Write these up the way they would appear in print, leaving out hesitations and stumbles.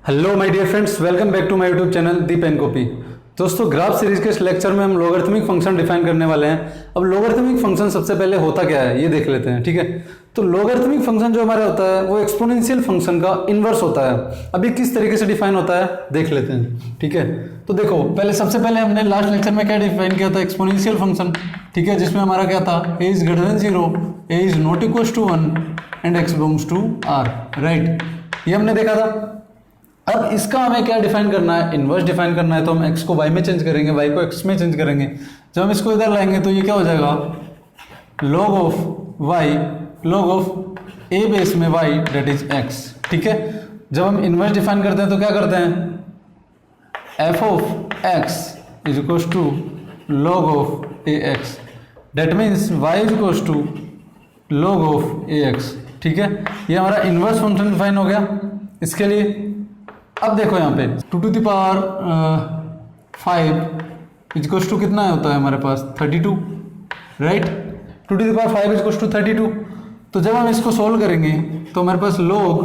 Hello my dear friends, welcome back to my YouTube channel deep and copy. दोस्तों, graph series के इस lecture में हम logarithmic function define करने वाले हैं। अब लोगरिथमिक फंक्शन सबसे पहले होता क्या है ये देख लेते हैं, ठीक है। तो लोगरिथमिक फंक्शन जो हमारा होता है वो एक्सपोनेंशियल फंक्शन का इनवर्स होता है। अभी किस तरीके से डिफाइन होता है देख लेते हैं, ठीक है। तो देखो, सबसे पहले हमने लास्ट लेक्चर में क्या डिफाइन किया था, एक्सपोनेंशियल फंक्शन, ठीक है, जिसमें हमारा क्या था, A is greater than 0, A is not equal to 1 and X belongs to R, right. ये हमने देखा था। अब इसका हमें क्या डिफाइन करना है, इनवर्स डिफाइन करना है। तो हम x को y में चेंज करेंगे, y को x में चेंज करेंगे। जब हम इसको इधर लाएंगे तो ये क्या हो जाएगा, log of y log of a base में y डेट इज x, ठीक है। जब हम इनवर्स डिफाइन करते हैं तो क्या करते हैं, f of x is equal to log of ax, that means y is equal to log of ax, ठीक है। ये हमारा इनवर्स फंक्शन डिफाइन हो गया इसके लिए। अब देखो यहाँ पे 2 to the power 5 is equal to कितना होता है हमारे पास 32, right. 2 to the power 5 is equal to 32। तो जब हम इसको सोल्व करेंगे तो हमारे पास log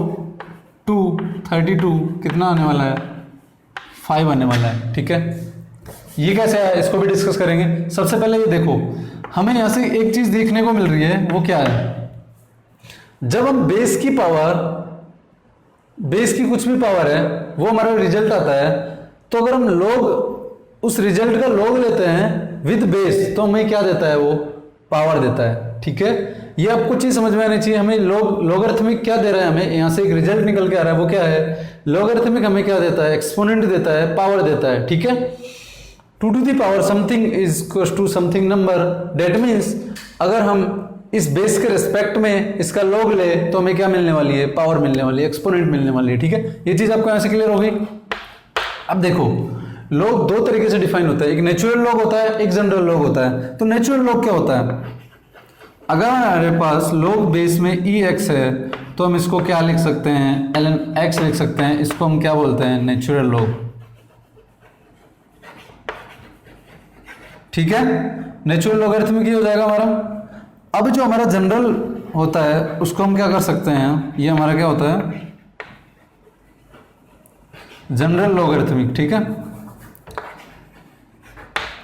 2 32 कितना आने वाला है, 5 आने वाला है, ठीक है। ये कैसे है इसको भी डिस्कस करेंगे। सबसे पहले ये देखो, हमें यहाँ से एक चीज़ देखने को मिल रही है, वो क्या है, जब हम बेस की कुछ भी पावर है वो हमारा रिजल्ट आता है। तो अगर हम लोग उस रिजल्ट का लॉग लेते हैं विद बेस तो हमें क्या देता है, वो पावर देता है, ठीक है। ये आपको चीज समझ में आनी चाहिए। हमें लोगरिथमिक क्या दे रहा है, हमें यहाँ से एक रिजल्ट निकल के आ रहा है, वो क्या है, लोगरिथमिक हमें क्या देता है, एक्सपोनेंट देता है, पावर देता है, ठीक है। 2 to the power something is equal to something number, that means अगर हम इस बेस के रिस्पेक्ट में इसका लॉग ले तो हमें क्या मिलने वाली है, पावर मिलने वाली है, एक्सपोनेंट मिलने वाली है, ठीक है। ये चीज आपको यहां से क्लियर हो गई। अब देखो, लॉग दो तरीके से डिफाइन होता है, एक नेचुरल लॉग होता है, एक जनरल लॉग होता है। तो नेचुरल लॉग क्या होता है, अगर हमारे पास लॉग बेस में ई एक्स है तो हम इसको क्या लिख सकते हैं, ln x लिख सकते हैं। इसको हम क्या बोलते हैं, नेचुरल लॉग, ठीक है। नेचुरल लॉगरिथमिक हो जाएगा हमारा। अब जो हमारा जनरल होता है उसको हम क्या कर सकते हैं, ये हमारा क्या होता है, जनरल लॉगरिथमिक, ठीक है।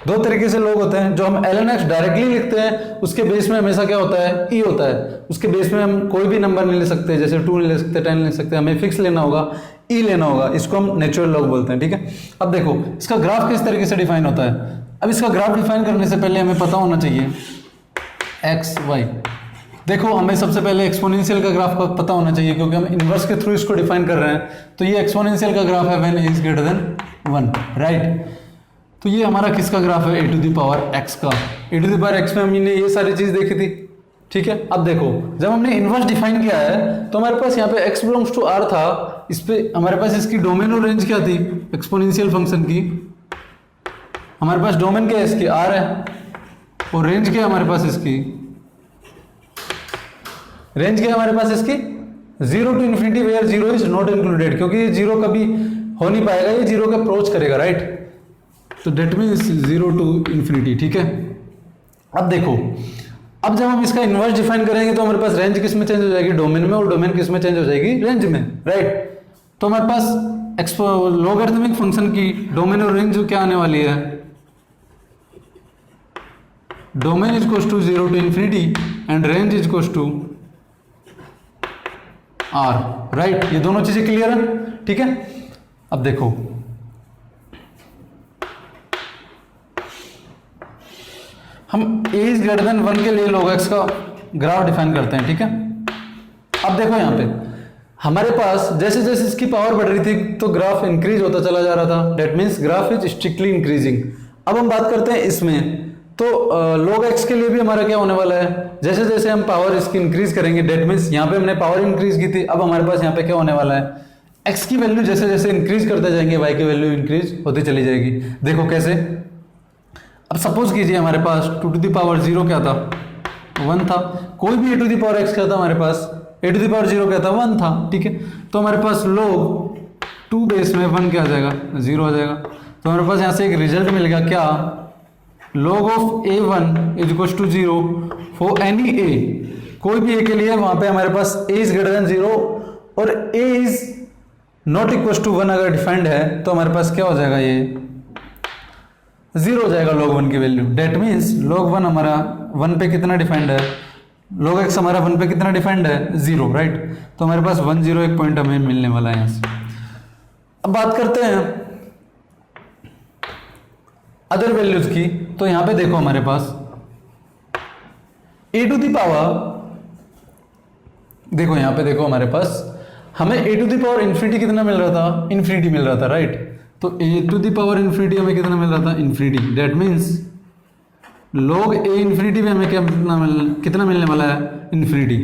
दो तरीके से लॉग होते हैं। जो हम ln x डायरेक्टली लिखते हैं उसके बेस में हमेशा क्या होता है, e होता है। उसके बेस में हम कोई भी नंबर नहीं ले सकते, जैसे 2 नहीं ले सकते, 10 नहीं ले सकते, हमें फिक्स लेना होगा, e लेना होगा। इसको हम नेचुरल लॉग बोलते हैं, ठीक है। अब देखो इसका ग्राफ किस तरीके से डिफाइन होता है। अब इसका ग्राफ डिफाइन करने से पहले हमें पता होना चाहिए एक्स वाई। देखो, हमें सबसे पहले एक्सपोनेंशियल का ग्राफ का पता होना चाहिए, क्योंकि हम इनवर्स के थ्रू इसको डिफाइन कर रहे हैं। तो ये एक्सपोनेंशियल का ग्राफ है when is greater then 1, right. तो ये हमारा किसका ग्राफ है, ए टू द पावर एक्स का। ए टू द पावर एक्स में हमने ये सारी चीज देखी थी, ठीक है। अब देखो, जब हमने इनवर्स डिफाइन किया है तो हमारे पास यहाँ पे x बिलोंग्स टू r था। इस पे हमारे पास इसकी डोमेन और रेंज क्या थी, एक्सपोनेंशियल फंक्शन की। हमारे पास डोमेन क्या है इसकी, r है, और रेंज क्या है हमारे पास इसकी, रेंज क्या है हमारे पास इसकी, 0 to infinity where 0 is not included, क्योंकि ये 0 कभी हो नहीं पाएगा, ये 0 का अप्रोच करेगा, राइट। तो डेट मीन्स 0 to infinity, ठीक है। अब देखो, अब जब हम इसका इनवर्स डिफाइन करेंगे तो हमारे पास रेंज किस में चेंज हो जाएगी, डोमेन में, और डोमेन किस में चेंज हो जाएगी, रेंज में, राइट। तो हमारे पास लोगरिथमिक फंक्शन की डोमेन और रेंज क्या आने वाली है, domain is equal to 0 to infinity and range is equal to R, right. ये दोनों चीजें क्लियर है, ठीक है। अब देखो, हम a इज ग्रेटर देन 1 के लिए log x का ग्राफ डिफाइन करते हैं, ठीक है। अब देखो यहाँ पे हमारे पास जैसे जैसे इसकी पावर बढ़ रही थी तो ग्राफ इंक्रीज होता चला जा रहा था, that means graph is strictly increasing. अब हम बात करते हैं इसमें, तो log x के लिए भी हमारा क्या होने वाला है, जैसे जैसे हम पावर इसकी इंक्रीज करेंगे, डेट मीन्स यहाँ पे हमने पावर इंक्रीज की थी, अब हमारे पास यहाँ पे क्या होने वाला है, x की वैल्यू जैसे जैसे इंक्रीज करते जाएंगे y की वैल्यू इंक्रीज होती चली जाएगी। देखो कैसे, अब सपोज कीजिए हमारे पास 2 to the power 0 क्या था, 1 था। कोई भी a to the power x क्या था हमारे पास, a to the power 0 क्या था, 1 था, ठीक है। तो हमारे पास log 2 बेस में 1 क्या आ जाएगा, 0 आ जाएगा। तो हमारे पास यहाँ से एक रिजल्ट मिल गया, क्या, log of a1 is equal to 0 for any a, कोई भी a के लिए वहां पे हमारे पास a इज ग्रेटर देन 0 और a is not equal to 1 अगर डिफाइंड है तो हमारे पास क्या हो जाएगा, ये 0 हो जाएगा log 1 की वैल्यू। डेट मीन्स log 1 हमारा 1 पे कितना डिफाइंड है, log x हमारा 1 पे कितना डिफाइंड है, 0, राइट। तो हमारे पास 1 0 एक पॉइंट हमें मिलने वाला है यहाँ से। अब बात करते हैं अदर वैल्यूज की। तो यहाँ पे देखो हमारे पास a टू द पावर, देखो यहाँ पे देखो हमारे पास हमें a to the power infinity कितना मिल रहा था, इन्फिनिटी मिल रहा था, राइट। तो a to the power infinity हमें कितना मिल रहा था, infinity. That means log a infinity में हमें कितना मिलने वाला है, इन्फिनिटी।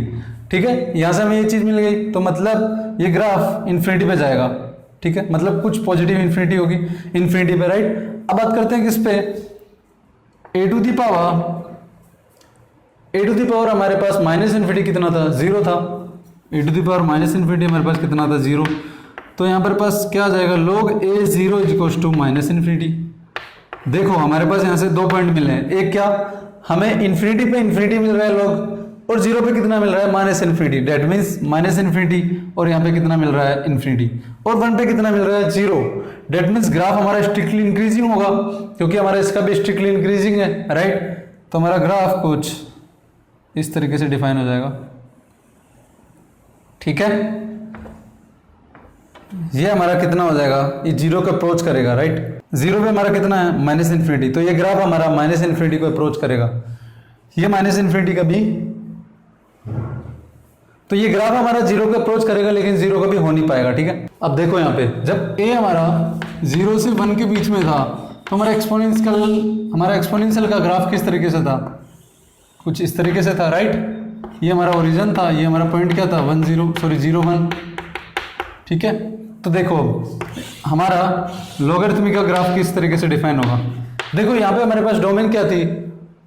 ठीक है, यहाँ से हमें ये चीज़ मिल गई, तो मतलब ये ग्राफ इन्फिनिटी पे जाएगा। ठीक है, मतलब कुछ पॉजिटिव इन्फिनिटी होगी इन्फिनिटी पे, राइट। अब बात करते हैं किस पे, a टू द पावर हमारे पास माइनस इन्फिनिटी कितना था, 0 था। a to the power minus infinity हमारे पास कितना था, 0। तो यहाँ पर पास क्या आ जाएगा, log a 0 is equal to minus infinity. देखो हमारे पास यहाँ से 2 पॉइंट मिले हैं, एक क्या, हमें इन्फिनिटी पे इन्फिनिटी मिल रहा है log, और 0 पे कितना मिल रहा है, minus infinity. That means minus infinity, और यहाँ पे कितना मिल रहा है, इन्फिनिटी। और 1 पे कितना मिल रहा है, 0। डेट मीन्स ग्राफ हमारा स्ट्रिक्टली इंक्रीजिंग होगा, क्योंकि हमारा इसका भी स्ट्रिक्टली इंक्रीजिंग है, राइट। तो हमारा ग्राफ कुछ इस तरीके से डिफाइन हो जाएगा। ठीक है, ये हमारा कितना हो जाएगा, ये 0 को अप्रोच करेगा, राइट। 0 पे हमारा कितना है, माइनस इन्फिनिटी। तो ये ग्राफ हमारा माइनस इन्फिनिटी को अप्रोच करेगा, ये माइनस इन्फिनिटी का भी। तो ये ग्राफ हमारा 0 को अप्रोच करेगा, लेकिन 0 कभी हो नहीं पाएगा। ठीक है, अब देखो यहाँ पे जब a हमारा 0 से 1 के बीच में था, तो हमारा एक्सपोनेंशियल का ग्राफ किस तरीके से था, कुछ इस तरीके से था, राइट। ये हमारा ओरिजिन था, ये हमारा पॉइंट क्या था, 0 1। ठीक है, तो देखो हमारा लॉगरिथमिक का ग्राफ किस तरीके से डिफाइन होगा। देखो यहाँ पे हमारे पास डोमेन क्या थी,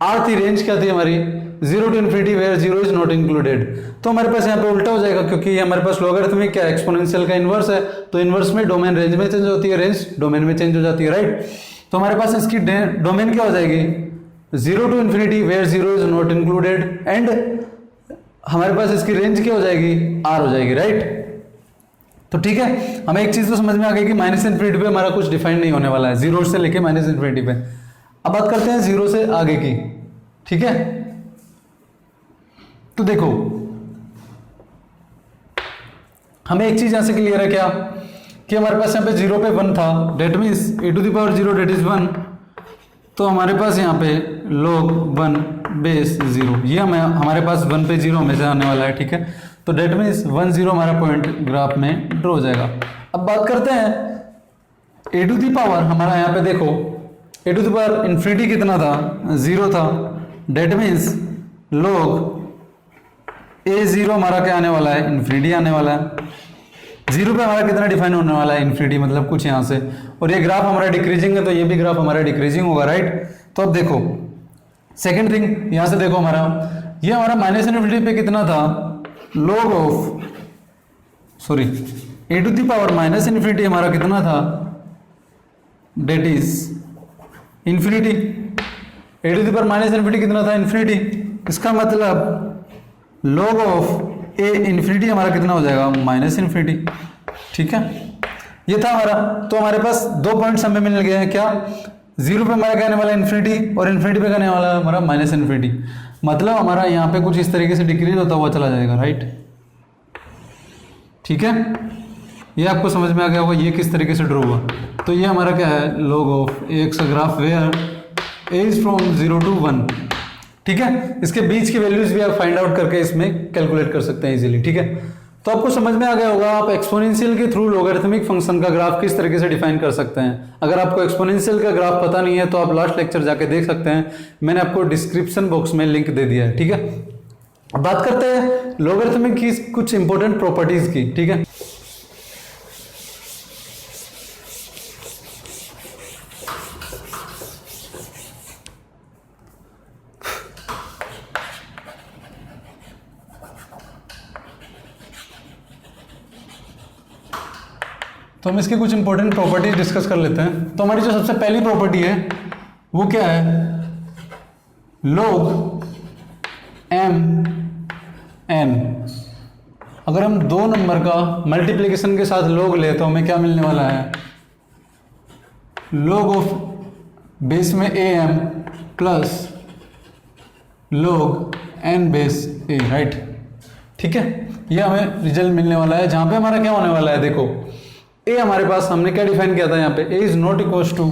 r थी, रेंज क्या थी हमारी, 0 to infinity where 0 is not included. तो हमारे पास यहाँ पे उल्टा हो जाएगा, क्योंकि हमारे पास लॉगरिथमिक क्या है, एक्सपोनेंशियल का इनवर्स है। तो इनवर्स में डोमेन रेंज में चेंज होती है, रेंज डोमेन में चेंज हो जाती है, राइट। तो हमारे पास इसकी डोमेन क्या हो जाएगी, 0 to infinity where 0 is not included, and हमारे पास इसकी रेंज क्या हो जाएगी, r हो जाएगी, राइट। तो ठीक है, हमें एक चीज तो समझ में आ गई कि माइनस इन्फिनिटी पे हमारा कुछ डिफाइन नहीं होने वाला है, 0 से लेके माइनस इन्फिनिटी पे। अब बात करते हैं 0 से आगे की। ठीक है, तो देखो हमें एक चीज यहां से क्लियर है क्या, कि हमारे पास यहाँ पे 0 पे 1 था, that means a to the power 0 that is 1। तो हमारे पास यहाँ पे log 1 बेस 0, ये हमारे पास 1 पे 0 हमेशा आने वाला है। ठीक है, तो डेट मीन्स 1 0 हमारा पॉइंट ग्राफ में ड्रॉ हो जाएगा। अब बात करते हैं a टू द पावर, हमारा यहाँ पे देखो a to the power infinity कितना था, 0 था। डेट मीन्स log a 0 हमारा क्या आने वाला है, इन्फिनिटी आने वाला है। 0 पे हमारा कितना डिफाइन होने वाला है, इन्फिनिटी, मतलब कुछ यहाँ से। और ये ग्राफ हमारा डिक्रीजिंग है, तो ये भी ग्राफ हमारा डिक्रीजिंग होगा, राइट। तो अब देखो सेकेंड थिंग, यहाँ से देखो ये हमारा माइनस इन्फिनिटी पे कितना था, log of a to the power minus infinity हमारा कितना था, that is infinity. a to the power minus infinity कितना था, इन्फिनिटी। इसका मतलब log ऑफ a इन्फिनिटी हमारा कितना हो जाएगा, माइनस इन्फिनिटी। ठीक है, ये था हमारा। तो हमारे पास 2 पॉइंट्स हमें मिल गए हैं, क्या, 0 पे हमारा कहने वाला इन्फिनिटी, और इन्फिनिटी पे कहने वाला हमारा माइनस इन्फिनिटी। मतलब हमारा यहाँ पे कुछ इस तरीके से डिक्रीज होता हुआ चला जाएगा, राइट। ठीक है, ये आपको समझ में आ गया होगा ये किस तरीके से ड्रॉ हुआ। तो ये हमारा क्या है, log ऑफ एक graph where a is from 0 to 1। ठीक है, इसके बीच की वैल्यूज भी आप फाइंड आउट करके इसमें कैलकुलेट कर सकते हैं इजीली। ठीक है, तो आपको समझ में आ गया होगा आप एक्सपोनेंशियल के थ्रू लॉगरिथमिक फंक्शन का ग्राफ किस तरीके से डिफाइन कर सकते हैं। अगर आपको एक्सपोनेंशियल का ग्राफ पता नहीं है तो आप लास्ट लेक्चर जाके देख सकते हैं, मैंने आपको डिस्क्रिप्शन बॉक्स में लिंक दे दिया है। ठीक है, अब बात करते हैं लॉगरिथमिक की कुछ इंपॉर्टेंट प्रॉपर्टीज की। ठीक है, तो हम इसकी कुछ इंपॉर्टेंट प्रॉपर्टीज डिस्कस कर लेते हैं। तो हमारी जो सबसे पहली प्रॉपर्टी है वो क्या है, log m n। अगर हम दो नंबर का मल्टीप्लिकेशन के साथ log ले तो हमें क्या मिलने वाला है, log ऑफ बेस में am plus log n base a, right. ठीक है, ये हमें रिजल्ट मिलने वाला है, जहां पे हमारा क्या होने वाला है, देखो a हमारे पास हमने क्या डिफाइन किया था यहाँ पे, a is not equal to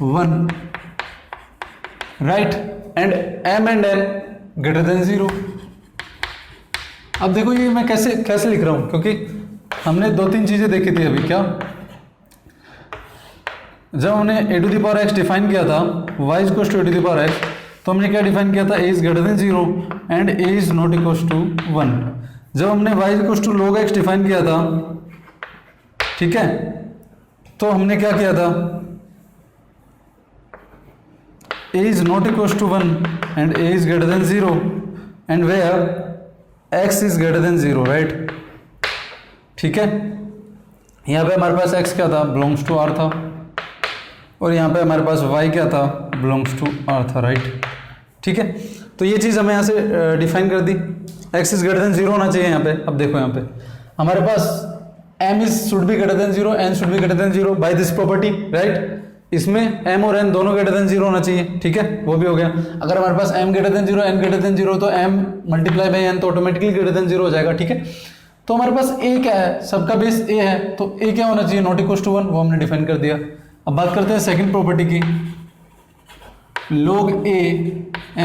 1, right, and m and n greater than 0। अब देखो ये मैं कैसे लिख रहा हूं, क्योंकि हमने दो तीन चीजें देखी थी अभी। क्या, जब हमने a to the power x define किया था, y is equal to a to the power x, तो हमने क्या डिफाइन किया था, a is greater than 0 and a is not equal to 1। जब हमने y is equal to log x define किया था, ठीक है, तो हमने क्या किया था, a is not equal to 1 and a is greater than 0 and where x is greater than 0, right. ठीक है, यहाँ पे हमारे पास x क्या था, बिलोंग्स टू r था, और यहाँ पे हमारे पास y क्या था, बिलोंग्स टू r था, राइट। ठीक है, तो ये चीज़ हमें यहाँ से डिफाइन कर दी, x इज ग्रेटर देन 0 होना चाहिए यहाँ पे। अब देखो यहाँ पे हमारे पास m is should be greater than 0, n should be greater than 0 by this property, right. इसमें m और n दोनों ग्रेटर देन 0 होना चाहिए, ठीक है, वो भी हो गया। अगर हमारे पास m greater than 0, n greater than 0, तो m मल्टीप्लाई बाई n तो ऑटोमेटिकली ग्रेटर देन 0 हो जाएगा, ठीक है। तो हमारे पास a क्या है, सबका बेस a है, तो a क्या होना चाहिए, नॉट इक्वल टू 1, वो हमने डिफाइन कर दिया। अब बात करते हैं सेकंड प्रॉपर्टी की, log a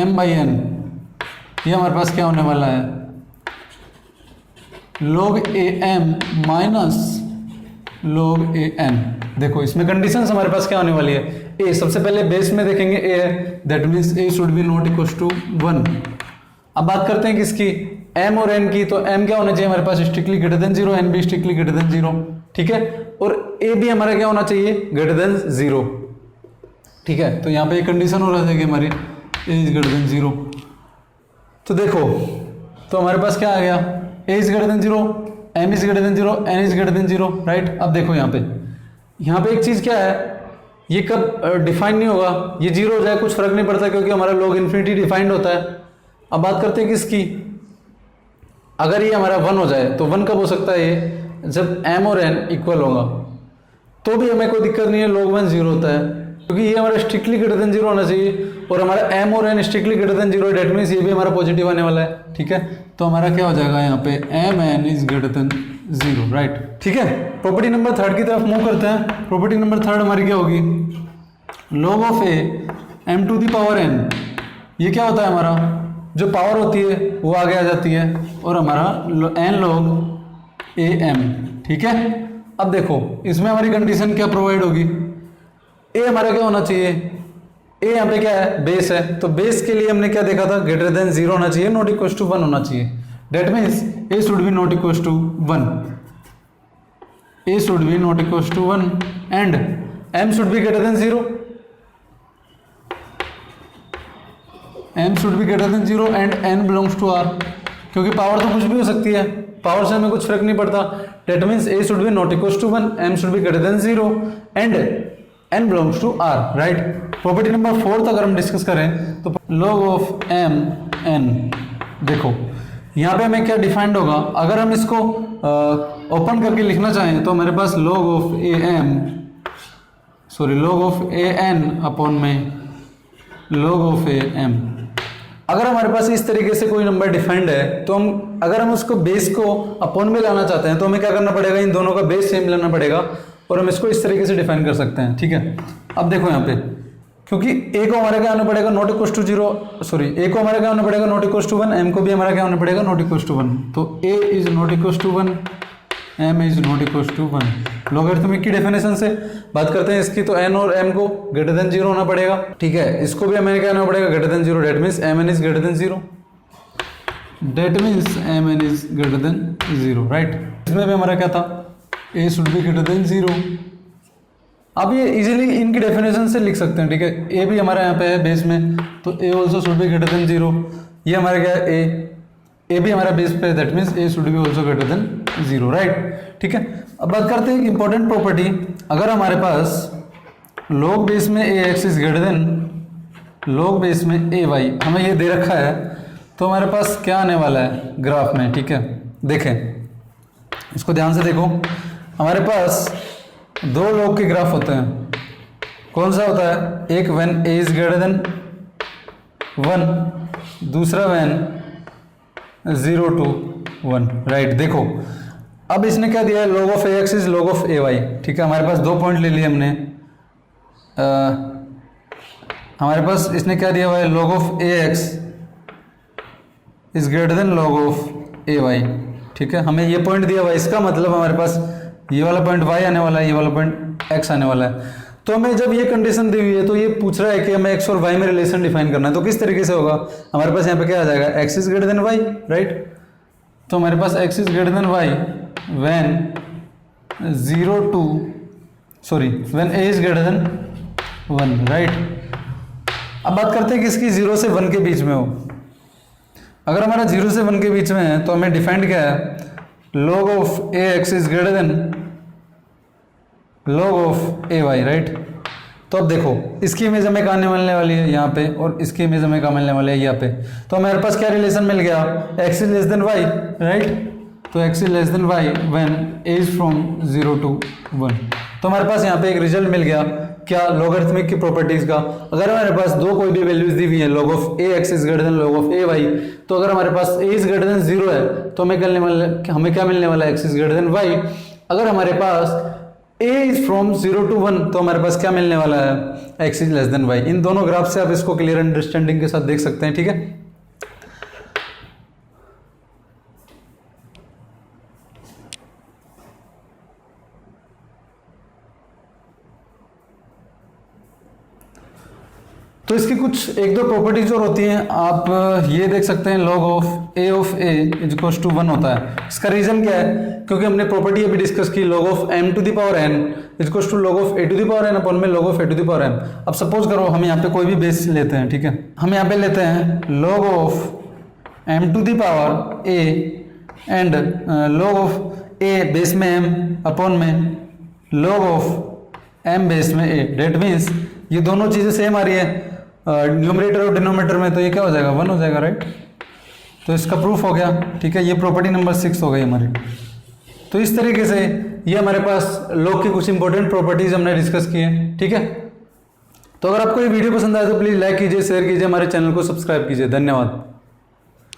m by n, ये हमारे पास क्या होने वाला है, log a m minus log a n। देखो इसमें कंडीशंस हमारे पास क्या होने वाली है, a सबसे पहले बेस में देखेंगे a है, that means a should be not equal to 1। अब बात करते हैं किसकी, m और n की, तो m क्या होना चाहिए हमारे पास, स्ट्रिक्टली ग्रेटर देन 0, n भी स्ट्रिक्टली ग्रेटर देन 0, ठीक है, और a भी हमारा क्या होना चाहिए, ग्रेटर देन 0, ठीक है। तो यहाँ पे एक कंडीशन हो रहा है कि हमारी a इज ग्रेटर देन 0। तो देखो, तो हमारे पास क्या आ गया, a is greater than 0, m is greater than 0, n is greater than 0, right. अब देखो यहाँ पे एक चीज़ क्या है, ये कब डिफाइन नहीं होगा, ये 0 हो जाए कुछ फर्क नहीं पड़ता, क्योंकि हमारा log इन्फिनिटी डिफाइंड होता है। अब बात करते हैं किसकी, अगर ये हमारा 1 हो जाए, तो 1 कब हो सकता है, ये जब m और n इक्वल होगा, तो भी हमें कोई दिक्कत नहीं है, log 1 0 होता है, क्योंकि ये हमारा स्ट्रिक्टली ग्रेटर देन 0 होना चाहिए, और हमारा m और n strictly greater than 0, date means ये भी हमारा पॉजिटिव आने वाला है, ठीक है। तो हमारा क्या हो जाएगा यहाँ पे, m n is greater than 0, right. ठीक है, प्रॉपर्टी नंबर 3 की तरफ मूव करते हैं। प्रॉपर्टी नंबर 3 हमारी क्या होगी, log of a m to the power n, ये क्या होता है, हमारा जो पावर होती है वो आगे आ जाती है, और हमारा n log a m, ठीक है। अब देखो इसमें हमारी कंडीशन क्या प्रोवाइड होगी, a हमारा क्या होना चाहिए, a यहाँ पे क्या है, बेस है, तो बेस के लिए हमने क्या देखा था, ग्रेटर देन 0 होना चाहिए, नॉट इक्वल टू 1 होना चाहिए, that means a should be not equal to 1, a should be not equal to 1 and m should be greater than 0, m should be greater than 0 and n belongs to r, क्योंकि power तो कुछ भी हो सकती है, power से हमें कुछ फर्क नहीं पड़ता, that means a should be not equal to 1, m should be greater than 0 and n belongs to r, right. Property number 4 अगर हम डिस्कस करें, तो log ऑफ m n, देखो यहाँ पे हमें क्या डिफाइंड होगा, अगर हम इसको ओपन करके लिखना चाहें, तो हमारे पास log of a n upon में log ऑफ a m। अगर हमारे पास इस तरीके से कोई नंबर डिफाइंड है, तो हम अगर हम उसको बेस को अपॉन में लाना चाहते हैं, तो हमें क्या करना पड़ेगा, इन दोनों का बेस सेम लेना पड़ेगा, और हम इसको इस तरीके से डिफाइन कर सकते हैं, ठीक है। अब देखो यहाँ पे, क्योंकि a को हमारा क्या होना पड़ेगा, not equal to 0, sorry a को हमारा क्या होना पड़ेगा, नॉट इक्वल टू 1, m को भी हमारा क्या होना पड़ेगा, नॉट इक्वल टू 1, तो a is not equal to 1, m is not equal to 1। Logarithmic की डेफिनेशन से बात करते हैं इसकी, तो n और m को ग्रेटर देन 0 होना पड़ेगा, ठीक है। इसको भी हमें क्या होना पड़ेगा, greater than 0, that means m n is greater than 0, that means m n is greater than 0, right. इसमें भी हमारा क्या था, a should be greater than 0। अब ये इजीली इनकी डेफिनेशन से लिख सकते हैं, ठीक है। a भी हमारा यहाँ पे है बेस में, तो a also should be greater than 0, ये हमारा क्या है, a भी हमारा बेस पे, that means a should B also greater than 0, right. ठीक है, अब बात करते हैं इंपॉर्टेंट प्रॉपर्टी, अगर हमारे पास log बेस में ax is greater than log base में ay, हमें ये दे रखा है, तो हमारे पास क्या आने वाला है ग्राफ में, ठीक है। देखें इसको ध्यान से देखो, हमारे पास दो लॉग के ग्राफ होते हैं। कौन सा होता है? एक when A is greater then 1, दूसरा व्हेन 0 to 1, राइट। देखो अब इसने क्या दिया है? log of A X is log of A Y, ठीक है। हमारे पास 2 पॉइंट ले लिए हमने। हमारे पास इसने क्या दिया हुआ है? log of A X is greater than log of A Y, ठीक है। हमें ये पॉइंट दिया हुआ है, इसका मतलब हमारे पास ये वाला पॉइंट y आने वाला है, ये वाला पॉइंट x आने वाला है। तो हमें जब ये कंडीशन दी हुई है तो ये पूछ रहा है कि हमें x और y में रिलेशन डिफाइन करना है। तो किस तरीके से होगा? हमारे पास यहाँ पे क्या आ जाएगा? x is greater than y, right. तो हमारे पास x is greater than y when when a is greater then 1, right. अब बात करते हैं किसकी? 0 से 1 के बीच में हो। अगर हमारा 0 से 1 के बीच में है तो हमें डिफाइंड क्या है? log of A X is greater than log of A Y, right. तो अब देखो इसकी इमेज हमें कहाँ मिलने वाली है? यहाँ पे, और इसकी इमेज हमें कहाँ मिलने वाली है? यहाँ पे। तो हमारे पास क्या रिलेशन मिल गया? x is less than y, right. तो x is less than y when a is from 0 to 1। तो हमारे पास यहाँ पे एक रिजल्ट मिल गया, क्या? लॉगरिथमिक की प्रॉपर्टीज का। अगर हमारे पास दो कोई भी वैल्यूज दी हुई है, log of A X is greater than log of A Y, तो अगर हमारे पास a इज ग्रेटर देन 0 है तो हमें क्या मिलने वाला है? x is greater than y। अगर हमारे पास a इज फ्रॉम 0 to 1 तो हमारे पास क्या मिलने वाला है? x is less than y। इन दोनों ग्राफ से आप इसको क्लियर अंडरस्टैंडिंग के साथ देख सकते हैं, ठीक है। तो इसकी कुछ एक दो प्रॉपर्टीज और होती हैं, आप ये देख सकते हैं। log of A is equals to 1 होता है। इसका रीजन क्या है? क्योंकि हमने प्रॉपर्टी अभी डिस्कस की, log of m to the power n is equals to log of a to the power n upon में log of a to the power m। अब सपोज करो हम यहाँ पे कोई भी बेस लेते हैं, ठीक है। हम यहाँ पे लेते हैं log of m to the power a and log of a base में m अपॉन में log ऑफ m बेस में a। डेट मीन्स ये दोनों चीज़ें सेम आ रही है न्यूमरेटर और डिनोमिनेटर में, तो ये क्या हो जाएगा? 1 हो जाएगा, राइट। तो इसका प्रूफ हो गया, ठीक है। ये प्रॉपर्टी नंबर 6 हो गई हमारी। तो इस तरीके से ये हमारे पास लॉग की कुछ इंपॉर्टेंट प्रॉपर्टीज हमने डिस्कस की है, ठीक है। तो अगर आपको ये वीडियो पसंद आए तो प्लीज़ लाइक कीजिए, शेयर कीजिए, हमारे चैनल को सब्सक्राइब कीजिए। धन्यवाद।